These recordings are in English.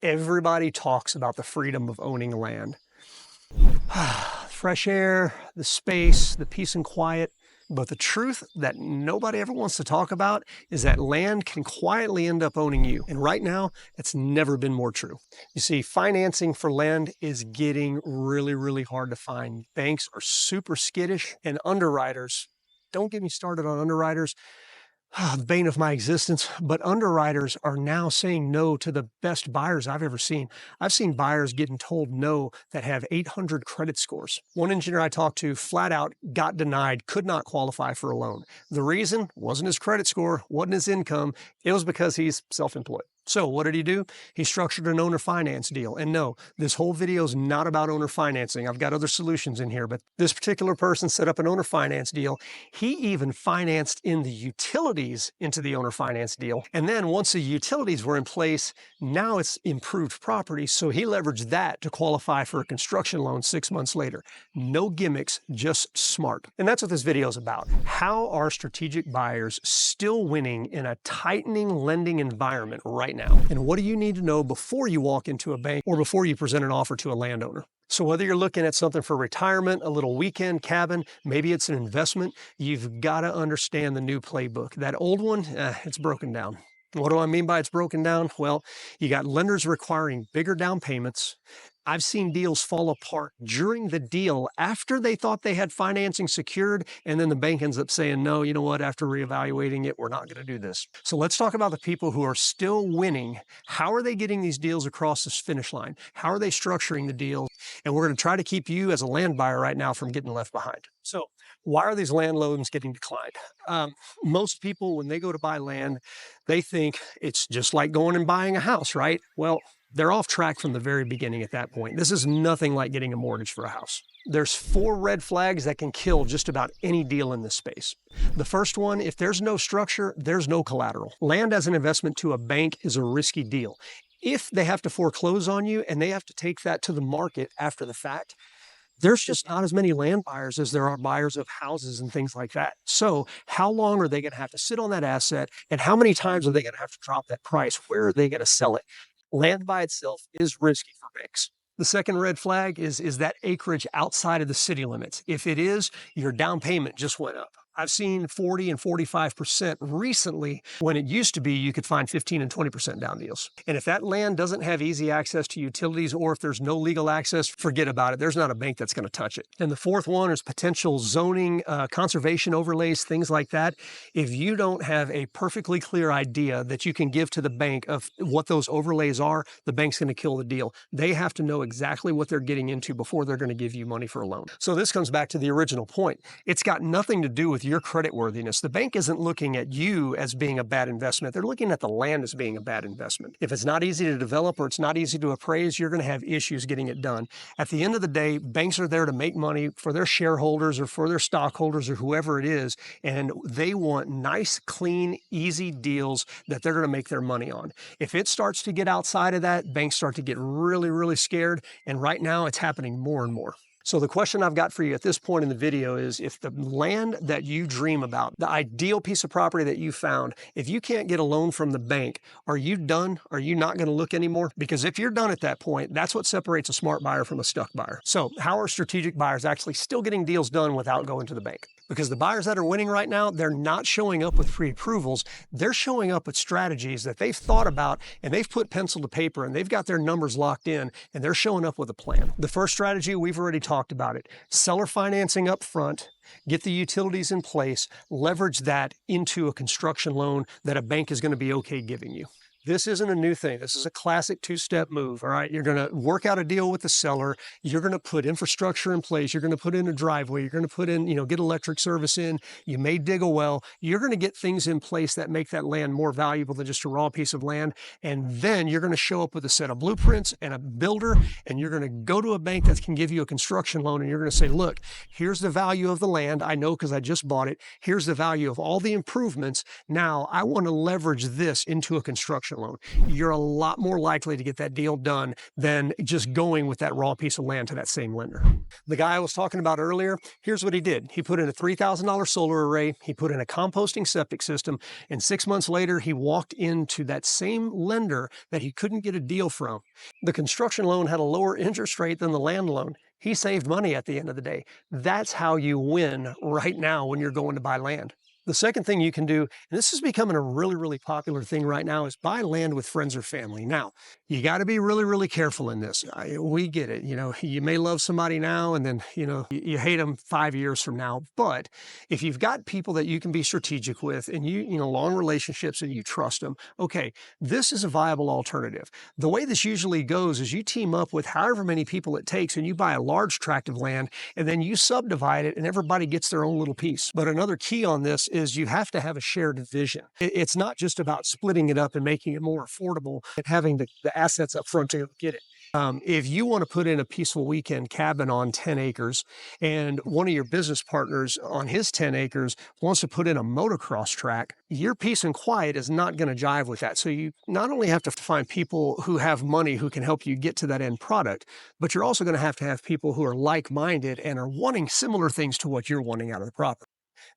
Everybody talks about the freedom of owning land. Fresh air, the space, the peace and quiet. But the truth that nobody ever wants to talk about is that land can quietly end up owning you. And right now, it's never been more true. You see, financing for land is getting really, really hard to find. Banks are super skittish, and underwriters, don't get me started on underwriters, the bane of my existence, but underwriters are now saying no to the best buyers I've ever seen. I've seen buyers getting told no that have 800 credit scores. One engineer I talked to flat out got denied, could not qualify for a loan. The reason wasn't his credit score, wasn't his income, it was because he's self-employed. So what did he do? He structured an owner finance deal. And no, this whole video is not about owner financing. I've got other solutions in here, but this particular person set up an owner finance deal. He even financed in the utilities into the owner finance deal. And then once the utilities were in place, now it's improved property. So he leveraged that to qualify for a construction loan 6 months later. No gimmicks, just smart. And that's what this video is about. How are strategic buyers still winning in a tightening lending environment right now? And what do you need to know before you walk into a bank or before you present an offer to a landowner? So whether you're looking at something for retirement, a little weekend cabin, maybe it's an investment, you've got to understand the new playbook. That old one, it's broken down. What do I mean by it's broken down? Well, you got lenders requiring bigger down payments. I've seen deals fall apart during the deal after they thought they had financing secured, and then the bank ends up saying, no, you know what, after reevaluating it, we're not going to do this. So let's talk about the people who are still winning. How are they getting these deals across this finish line? How are they structuring the deal? And we're going to try to keep you as a land buyer right now from getting left behind. So why are these land loans getting declined? Most people, when they go to buy land, they think it's just like going and buying a house, right? Well, they're off track from the very beginning at that point. This is nothing like getting a mortgage for a house. There's 4 red flags that can kill just about any deal in this space. The first one, if there's no structure, there's no collateral. Land as an investment to a bank is a risky deal. If they have to foreclose on you and they have to take that to the market after the fact, there's just not as many land buyers as there are buyers of houses and things like that. So how long are they going to have to sit on that asset? And how many times are they going to have to drop that price? Where are they going to sell it? Land by itself is risky for banks. The second red flag is that acreage outside of the city limits. If it is, your down payment just went up. I've seen 40 and 45% recently, when it used to be you could find 15 and 20% down deals. And if that land doesn't have easy access to utilities, or if there's no legal access, forget about it. There's not a bank that's going to touch it. And the fourth one is potential zoning, conservation overlays, things like that. If you don't have a perfectly clear idea that you can give to the bank of what those overlays are, the bank's going to kill the deal. They have to know exactly what they're getting into before they're going to give you money for a loan. So this comes back to the original point. It's got nothing to do with your credit worthiness. The bank isn't looking at you as being a bad investment. They're looking at the land as being a bad investment. If it's not easy to develop or it's not easy to appraise, you're going to have issues getting it done. At the end of the day, banks are there to make money for their shareholders or for their stockholders or whoever it is, and they want nice, clean, easy deals that they're going to make their money on. If it starts to get outside of that, banks start to get really, really scared, and right now it's happening more and more. So the question I've got for you at this point in the video is, if the land that you dream about, the ideal piece of property that you found, if you can't get a loan from the bank, are you done? Are you not going to look anymore? Because if you're done at that point, that's what separates a smart buyer from a stuck buyer. So how are strategic buyers actually still getting deals done without going to the bank? Because the buyers that are winning right now, they're not showing up with pre-approvals. They're showing up with strategies that they've thought about, and they've put pencil to paper, and they've got their numbers locked in, and they're showing up with a plan. The first strategy, we've already talked about it. Seller financing up front, get the utilities in place, leverage that into a construction loan that a bank is going to be okay giving you. This isn't a new thing. This is a classic 2-step move, all right? You're going to work out a deal with the seller. You're going to put infrastructure in place. You're going to put in a driveway. You're going to put in, get electric service in. You may dig a well. You're going to get things in place that make that land more valuable than just a raw piece of land. And then you're going to show up with a set of blueprints and a builder, and you're going to go to a bank that can give you a construction loan, and you're going to say, look, here's the value of the land. I know because I just bought it. Here's the value of all the improvements. Now I want to leverage this into a construction construction loan. You're a lot more likely to get that deal done than just going with that raw piece of land to that same lender. The guy I was talking about earlier, here's what he did. He put in a $3,000 solar array, he put in a composting septic system, and 6 months later, he walked into that same lender that he couldn't get a deal from. The construction loan had a lower interest rate than the land loan. He saved money at the end of the day. That's how you win right now when you're going to buy land. The second thing you can do, and this is becoming a really popular thing right now, is buy land with friends or family. Now, you got to be really careful in this. We get it. You know, you may love somebody now and then, you hate them 5 years from now. But if you've got people that you can be strategic with and long relationships and you trust them, okay, this is a viable alternative. The way this usually goes is you team up with however many people it takes and you buy a large tract of land and then you subdivide it and everybody gets their own little piece. But another key on this is you have to have a shared vision. It's not just about splitting it up and making it more affordable and having the assets up front to go get it. If you want to put in a peaceful weekend cabin on 10 acres and one of your business partners on his 10 acres wants to put in a motocross track, your peace and quiet is not going to jive with that. So you not only have to find people who have money who can help you get to that end product, but you're also going to have people who are like-minded and are wanting similar things to what you're wanting out of the property.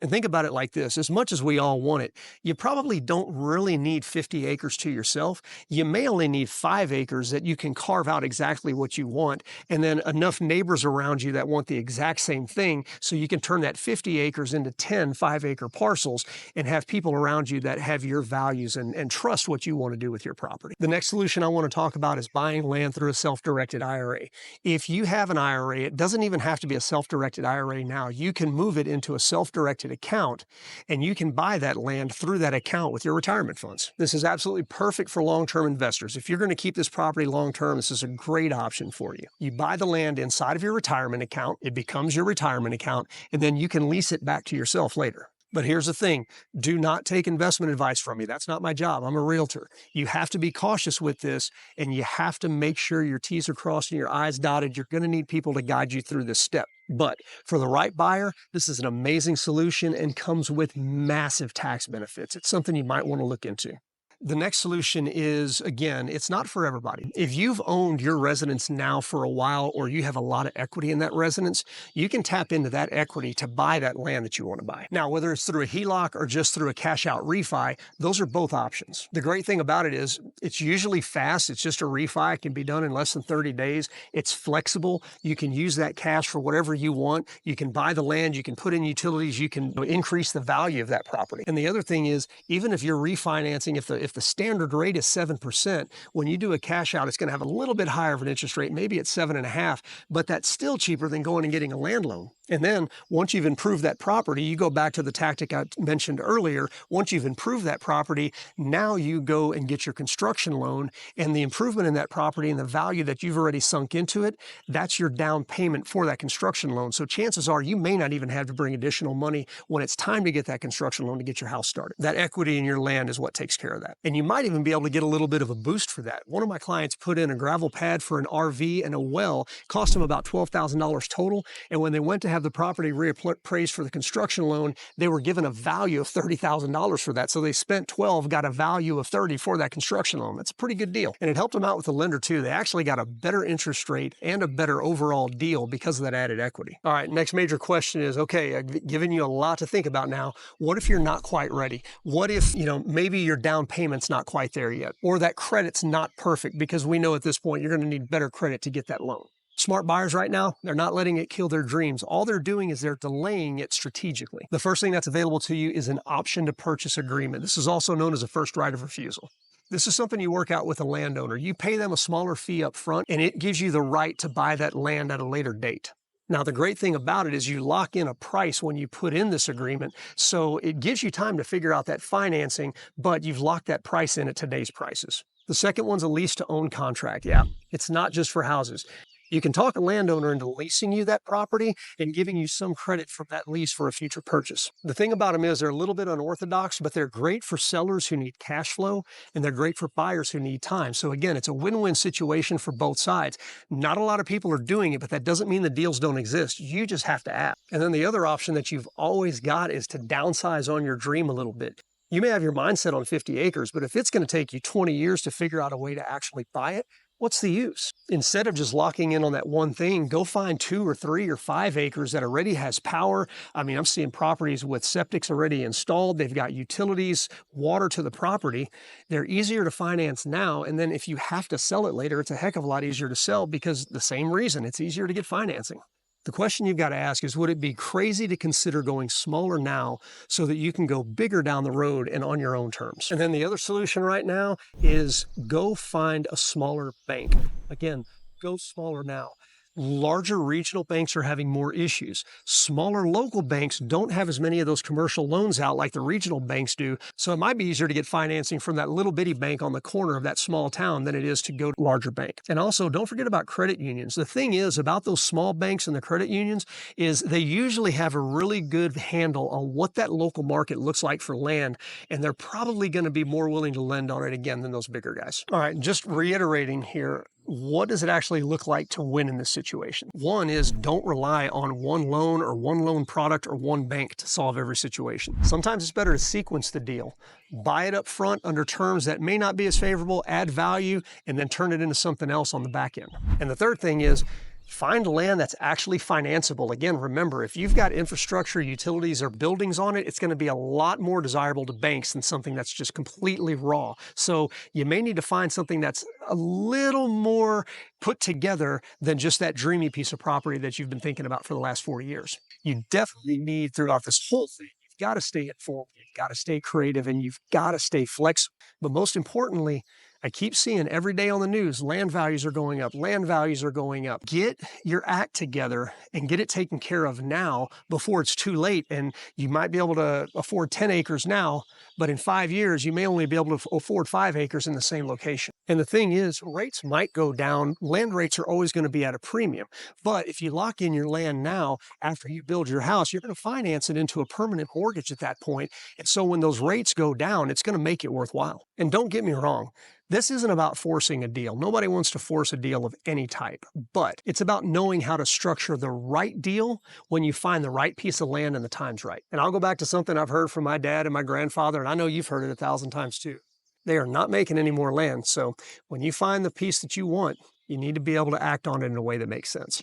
And think about it like this, as much as we all want it, you probably don't really need 50 acres to yourself. You may only need 5 acres that you can carve out exactly what you want, and then enough neighbors around you that want the exact same thing, so you can turn that 50 acres into 10 5-acre parcels and have people around you that have your values and trust what you want to do with your property. The next solution I want to talk about is buying land through a self-directed IRA. If you have an IRA, it doesn't even have to be a self-directed IRA now. You can move it into a self-directed account and you can buy that land through that account with your retirement funds. This is absolutely perfect for long-term investors. If you're going to keep this property long-term, this is a great option for you. You buy the land inside of your retirement account, it becomes your retirement account, and then you can lease it back to yourself later. But here's the thing, do not take investment advice from me. That's not my job. I'm a realtor. You have to be cautious with this and you have to make sure your T's are crossed and your I's dotted. You're going to need people to guide you through this step. But for the right buyer, this is an amazing solution and comes with massive tax benefits. It's something you might want to look into. The next solution is, again, it's not for everybody. If you've owned your residence now for a while or you have a lot of equity in that residence, you can tap into that equity to buy that land that you want to buy. Now, whether it's through a HELOC or just through a cash out refi, those are both options. The great thing about it is it's usually fast. It's just a refi. It can be done in less than 30 days. It's flexible. You can use that cash for whatever you want. You can buy the land. You can put in utilities. You can increase the value of that property. And the other thing is, even if you're refinancing, if the standard rate is 7%, when you do a cash out, it's going to have a little bit higher of an interest rate, maybe it's 7.5%, but that's still cheaper than going and getting a land loan. And then once you've improved that property, you go back to the tactic I mentioned earlier. Once you've improved that property, now you go and get your construction loan, and the improvement in that property and the value that you've already sunk into it, that's your down payment for that construction loan. So chances are you may not even have to bring additional money when it's time to get that construction loan to get your house started. That equity in your land is what takes care of that. And you might even be able to get a little bit of a boost for that. One of my clients put in a gravel pad for an RV and a well, cost them about $12,000 total. And when they went to have the property reappraised for the construction loan, they were given a value of $30,000 for that. So they spent 12, got a value of 30 for that construction loan. That's a pretty good deal. And it helped them out with the lender too. They actually got a better interest rate and a better overall deal because of that added equity. All right, next major question is, okay, I've given you a lot to think about now. What if you're not quite ready? What if, maybe your down payment's not quite there yet, or that credit's not perfect, because we know at this point you're going to need better credit to get that loan. Smart buyers right now, they're not letting it kill their dreams. All they're doing is they're delaying it strategically. The first thing that's available to you is an option to purchase agreement. This is also known as a first right of refusal. This is something you work out with a landowner. You pay them a smaller fee up front, and it gives you the right to buy that land at a later date. Now, the great thing about it is you lock in a price when you put in this agreement, so it gives you time to figure out that financing, but you've locked that price in at today's prices. The second one's a lease-to-own contract. Yeah, it's not just for houses. You can talk a landowner into leasing you that property and giving you some credit from that lease for a future purchase. The thing about them is they're a little bit unorthodox, but they're great for sellers who need cash flow, and they're great for buyers who need time. So again, it's a win-win situation for both sides. Not a lot of people are doing it, but that doesn't mean the deals don't exist. You just have to ask. And then the other option that you've always got is to downsize on your dream a little bit. You may have your mindset on 50 acres, but if it's going to take you 20 years to figure out a way to actually buy it, what's the use? Instead of just locking in on that one thing, go find 2 or 3 or 5 acres that already has power. I mean, I'm seeing properties with septics already installed. They've got utilities, water to the property. They're easier to finance now. And then if you have to sell it later, it's a heck of a lot easier to sell because the same reason, it's easier to get financing. The question you've got to ask is, would it be crazy to consider going smaller now so that you can go bigger down the road and on your own terms? And then the other solution right now is go find a smaller bank. Again, go smaller now. Larger regional banks are having more issues. Smaller local banks don't have as many of those commercial loans out like the regional banks do. So it might be easier to get financing from that little bitty bank on the corner of that small town than it is to go to a larger bank. And also, don't forget about credit unions. The thing is about those small banks and the credit unions is they usually have a really good handle on what that local market looks like for land, and they're probably going to be more willing to lend on it again than those bigger guys. All right, just reiterating here, what does it actually look like to win in this situation? One is, don't rely on one loan or one loan product or one bank to solve every situation. Sometimes it's better to sequence the deal. Buy it up front under terms that may not be as favorable, add value, and then turn it into something else on the back end. And the third thing is, find land that's actually financeable. Again, remember, if you've got infrastructure, utilities, or buildings on it, it's going to be a lot more desirable to banks than something that's just completely raw. So you may need to find something that's a little more put together than just that dreamy piece of property that you've been thinking about for the last 40 years. You definitely need, throughout this whole thing, you've got to stay informed, you've got to stay creative, and you've got to stay flexible. But most importantly, I keep seeing every day on the news, land values are going up, land values are going up. Get your act together and get it taken care of now before it's too late. And you might be able to afford 10 acres now, but in 5 years, you may only be able to afford 5 acres in the same location. And the thing is, rates might go down. Land rates are always going to be at a premium. But if you lock in your land now, after you build your house, you're going to finance it into a permanent mortgage at that point. And so when those rates go down, it's going to make it worthwhile. And don't get me wrong, this isn't about forcing a deal. Nobody wants to force a deal of any type, but it's about knowing how to structure the right deal when you find the right piece of land and the time's right. And I'll go back to something I've heard from my dad and my grandfather, and I know you've heard it 1,000 times too. They are not making any more land. So when you find the piece that you want, you need to be able to act on it in a way that makes sense.